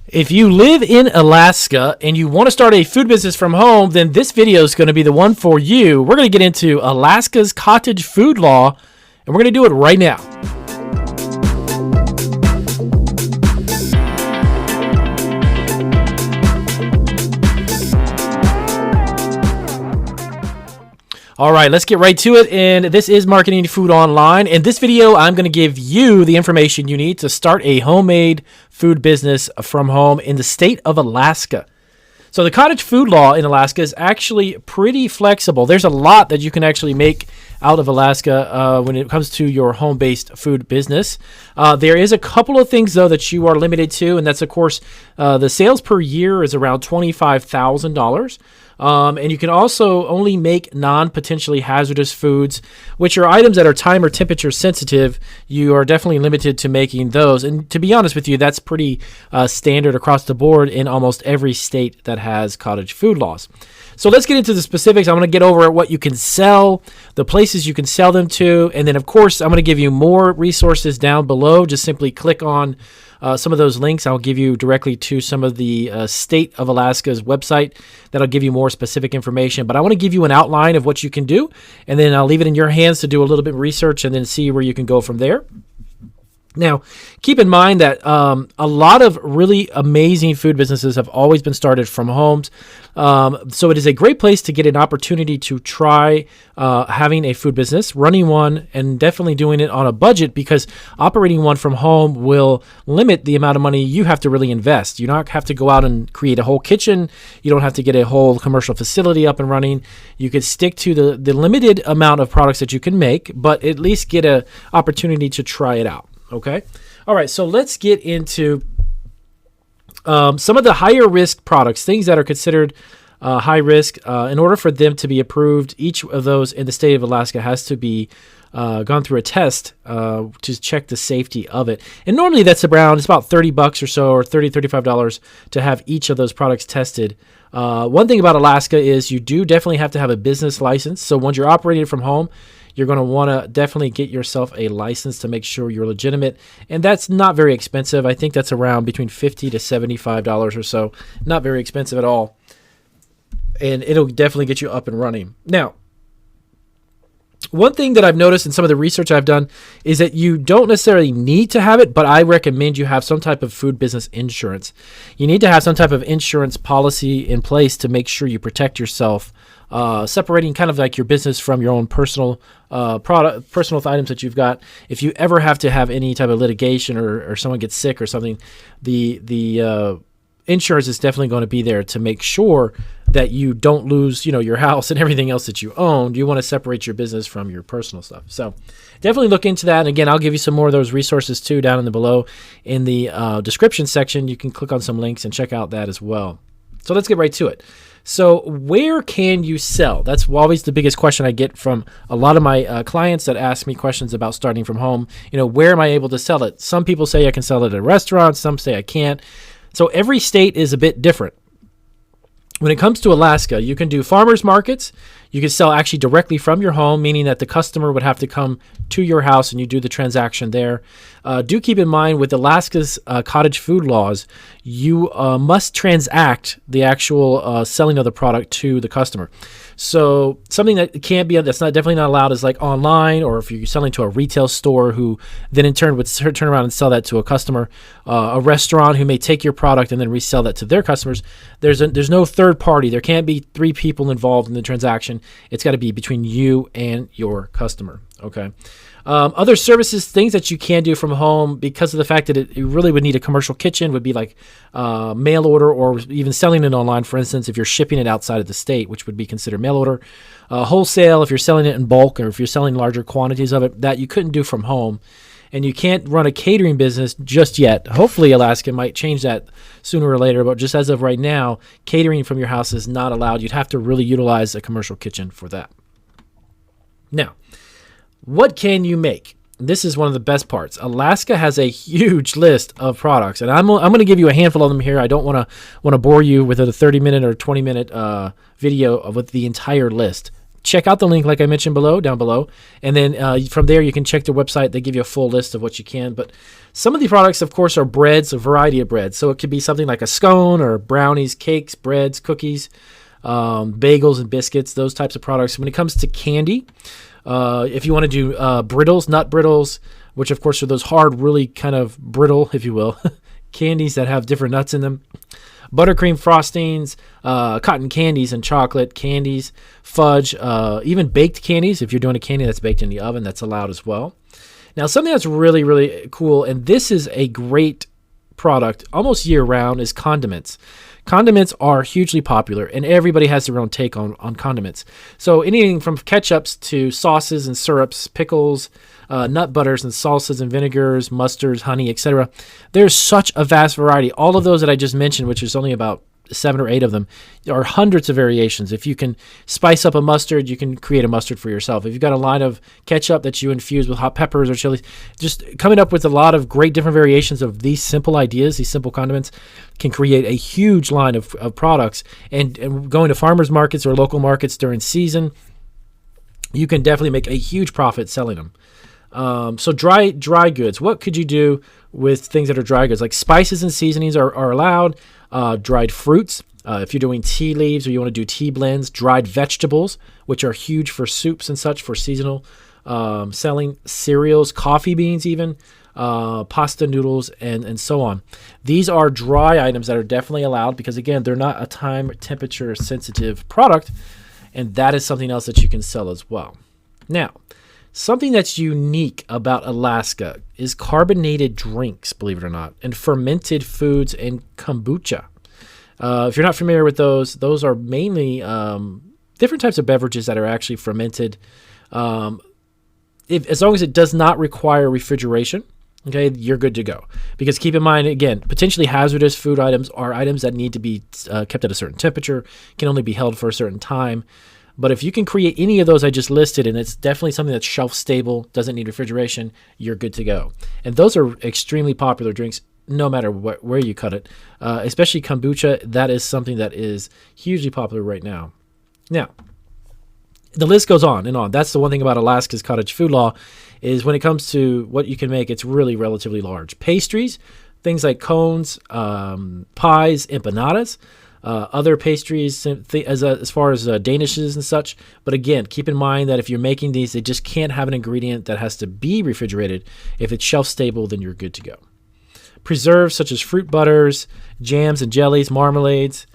If you live in Alaska and you want to start a food business from home, then this video is going to be the one for you. We're going to get into Alaska's cottage food law, and we're going to do it right now. All right, let's get right to it. And this is Marketing Food Online. In this video, I'm going to give you the information you need to start a homemade food business from home in the state of Alaska. So the cottage food law in Alaska is actually pretty flexible. There's a lot that you can actually make out of Alaska when it comes to your home-based food business. There is a couple of things, though, that you are limited to, and that's, of course, the sales per year is around $25,000. And you can also only make non-potentially hazardous foods, which are items that are time or temperature sensitive. You are definitely limited to making those. And to be honest with you, that's pretty standard across the board in almost every state that has cottage food laws. So let's get into the specifics. I'm going to get over what you can sell, the places you can sell them to, and then, of course, I'm going to give you more resources down below. Just simply click on some of those links. I'll give you directly to some of the state of Alaska's website that'll give you more specific information. But I want to give you an outline of what you can do, and then I'll leave it in your hands to do a little bit of research and then see where you can go from there. Now, keep in mind that a lot of really amazing food businesses have always been started from homes. So it is a great place to get an opportunity to try having a food business, running one, and definitely doing it on a budget, because operating one from home will limit the amount of money you have to really invest. You don't have to go out and create a whole kitchen. You don't have to get a whole commercial facility up and running. You could stick to the limited amount of products that you can make, but at least get an opportunity to try it out. Okay. All right. So let's get into some of the higher risk products, things that are considered high risk. In order for them to be approved, each of those in the state of Alaska has to be gone through a test to check the safety of it. And normally it's about $30 or so, or $35 to have each of those products tested. One thing about Alaska is you do definitely have to have a business license. So once you're operating from home, you're going to want to definitely get yourself a license to make sure you're legitimate. And that's not very expensive. I think that's around between $50 to $75 or so. Not very expensive at all. And it'll definitely get you up and running. Now, one thing that I've noticed in some of the research I've done is that you don't necessarily need to have it, but I recommend you have some type of food business insurance. You need to have some type of insurance policy in place to make sure you protect yourself, separating kind of like your business from your own personal items that you've got. If you ever have to have any type of litigation or someone gets sick or something, the insurance is definitely going to be there to make sure that you don't lose, your house and everything else that you own. You want to separate your business from your personal stuff. So definitely look into that. And again, I'll give you some more of those resources too down in the below in the description section. You can click on some links and check out that as well. So let's get right to it. So where can you sell? That's always the biggest question I get from a lot of my clients that ask me questions about starting from home. Where am I able to sell it? Some people say I can sell it at a restaurant. Some say I can't. So every state is a bit different. When it comes to Alaska, you can do farmers markets. You can sell actually directly from your home, meaning that the customer would have to come to your house and you do the transaction there. Do keep in mind with Alaska's cottage food laws, you must transact the actual selling of the product to the customer. So something that that's definitely not allowed is like online, or if you're selling to a retail store who then in turn would turn around and sell that to a customer, a restaurant who may take your product and then resell that to their customers. There's no third party. There can't be three people involved in the transaction. It's got to be between you and your customer. Okay. Other services, things that you can do from home because of the fact that you really would need a commercial kitchen, would be like mail order, or even selling it online, for instance, if you're shipping it outside of the state, which would be considered mail order. Wholesale, if you're selling it in bulk, or if you're selling larger quantities of it, that you couldn't do from home. And you can't run a catering business just yet. Hopefully Alaska might change that sooner or later, but just as of right now, catering from your house is not allowed. You'd have to really utilize a commercial kitchen for that. Now, what can you make? This is one of the best parts. Alaska has a huge list of products, and I'm going to give you a handful of them here. I don't want to bore you with a 30-minute or 20-minute video with the entire list. check out the link like I mentioned down below. And then from there, you can check their website. They give you a full list of what you can. But some of the products, of course, are breads, a variety of breads. So it could be something like a scone or brownies, cakes, breads, cookies, bagels and biscuits, those types of products. When it comes to candy, if you want to do brittles, nut brittles, which of course are those hard, really kind of brittle, if you will, candies that have different nuts in them. Buttercream frostings, cotton candies and chocolate candies, fudge, even baked candies. If you're doing a candy that's baked in the oven, that's allowed as well. Now, something that's really, really cool, and this is a great product almost year-round, is condiments. Condiments are hugely popular, and everybody has their own take on condiments. So anything from ketchups to sauces and syrups, pickles, nut butters and salsas and vinegars, mustards, honey, etc. There's such a vast variety. All of those that I just mentioned, which is only about 7 or 8 of them, there are hundreds of variations. If you can spice up a mustard, you can create a mustard for yourself. If you've got a line of ketchup that you infuse with hot peppers or chilies, just coming up with a lot of great different variations of these simple ideas, these simple condiments, can create a huge line of products. And going to farmers markets or local markets during season, you can definitely make a huge profit selling them. So dry goods. What could you do with things that are dry goods? Like spices and seasonings are allowed. Dried fruits. If you're doing tea leaves or you want to do tea blends. Dried vegetables, which are huge for soups and such for seasonal selling. Cereals, coffee beans even. Pasta noodles, and so on. These are dry items that are definitely allowed because, again, they're not a time temperature sensitive product, and that is something else that you can sell as well. Now, something that's unique about Alaska is carbonated drinks, believe it or not, and fermented foods and kombucha. If you're not familiar with those are mainly different types of beverages that are actually fermented. As long as it does not require refrigeration, okay, you're good to go. Because keep in mind, again, potentially hazardous food items are items that need to be kept at a certain temperature, can only be held for a certain time. But if you can create any of those I just listed, and it's definitely something that's shelf stable, doesn't need refrigeration, you're good to go. And those are extremely popular drinks, no matter where you cut it. Especially kombucha, that is something that is hugely popular right now. Now, the list goes on and on. That's the one thing about Alaska's cottage food law, is when it comes to what you can make, it's really relatively large. Pastries, things like cones, pies, empanadas. Other pastries as far as danishes and such. But again, keep in mind that if you're making these, they just can't have an ingredient that has to be refrigerated. If it's shelf stable, then you're good to go. Preserves such as fruit butters, jams and jellies, marmalades,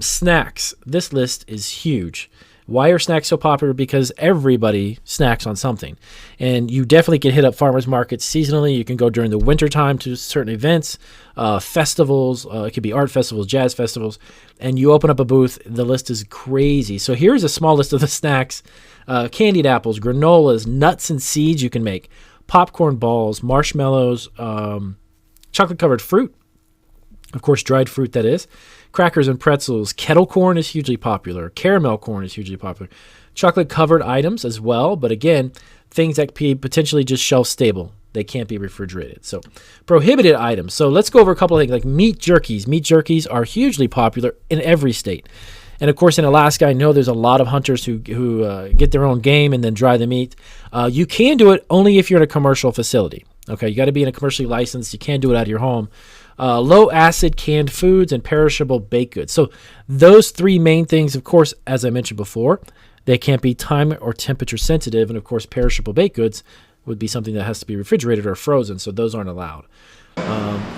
snacks. This list is huge. Why are snacks so popular? Because everybody snacks on something. And you definitely can hit up farmers markets seasonally. You can go during the winter time to certain events, festivals. It could be art festivals, jazz festivals. And you open up a booth, the list is crazy. So here's a small list of the snacks. Candied apples, granolas, nuts and seeds you can make, popcorn balls, marshmallows, chocolate-covered fruit. Of course, dried fruit, that is. Crackers and pretzels. Kettle corn is hugely popular. Caramel corn is hugely popular. Chocolate-covered items as well. But again, things that can be potentially just shelf-stable. They can't be refrigerated. So prohibited items. So let's go over a couple of things like meat jerkies. Meat jerkies are hugely popular in every state. And, of course, in Alaska, I know there's a lot of hunters who get their own game and then dry the meat. You can do it only if you're in a commercial facility. Okay, you got to be in a commercially licensed. You can't do it out of your home. Low acid canned foods and perishable baked goods. So those three main things, of course, as I mentioned before, they can't be time or temperature sensitive. And of course, perishable baked goods would be something that has to be refrigerated or frozen. So those aren't allowed.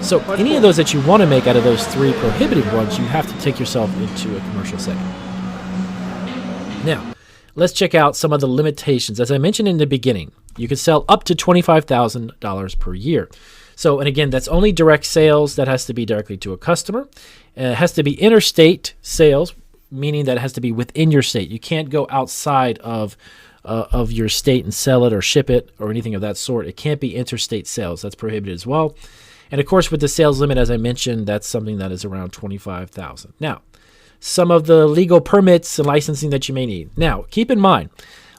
So any of those that you want to make out of those three prohibited ones, you have to take yourself into a commercial setting. Now, let's check out some of the limitations. As I mentioned in the beginning, you can sell up to $25,000 per year. So, and again, that's only direct sales. That has to be directly to a customer. It has to be interstate sales, meaning that it has to be within your state. You can't go outside of your state and sell it or ship it or anything of that sort. It can't be interstate sales. That's prohibited as well. And of course, with the sales limit, as I mentioned, that's something that is around $25,000. Now, some of the legal permits and licensing that you may need. Now, keep in mind,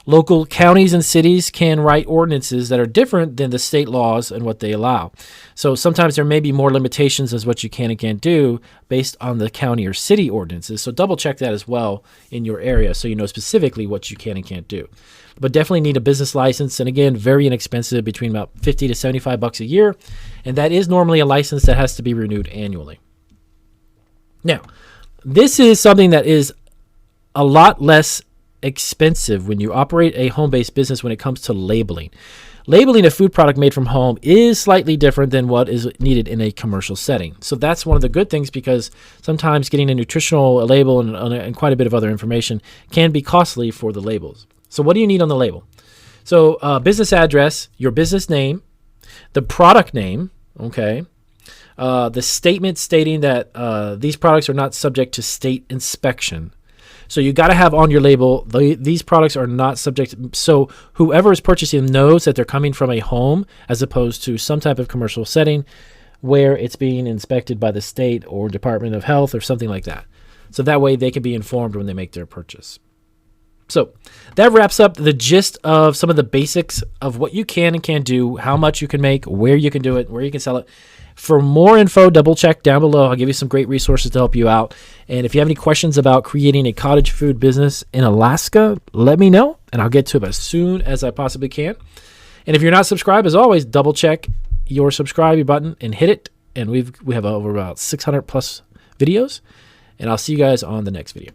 Local counties and cities can write ordinances that are different than the state laws and what they allow. So sometimes there may be more limitations as what you can and can't do based on the county or city ordinances. So double check that as well in your area so you know specifically what you can and can't do. But definitely need a business license, and again, very inexpensive, between about $50 to $75 a year, and that is normally a license that has to be renewed annually. Now, this is something that is a lot less expensive when you operate a home-based business when it comes to labeling. Labeling a food product made from home is slightly different than what is needed in a commercial setting. So that's one of the good things, because sometimes getting a nutritional label and quite a bit of other information can be costly for the labels. So what do you need on the label? So business address, your business name, the product name, okay, the statement stating that these products are not subject to state inspection. So you got to have on your label, these products are not subject. So whoever is purchasing them knows that they're coming from a home as opposed to some type of commercial setting where it's being inspected by the state or Department of Health or something like that. So that way they can be informed when they make their purchase. So that wraps up the gist of some of the basics of what you can and can't do, how much you can make, where you can do it, where you can sell it. For more info, double check down below. I'll give you some great resources to help you out. And if you have any questions about creating a cottage food business in Alaska, let me know, and I'll get to it as soon as I possibly can. And if you're not subscribed, as always, double check your subscribe button and hit it. And we have over about 600 plus videos. And I'll see you guys on the next video.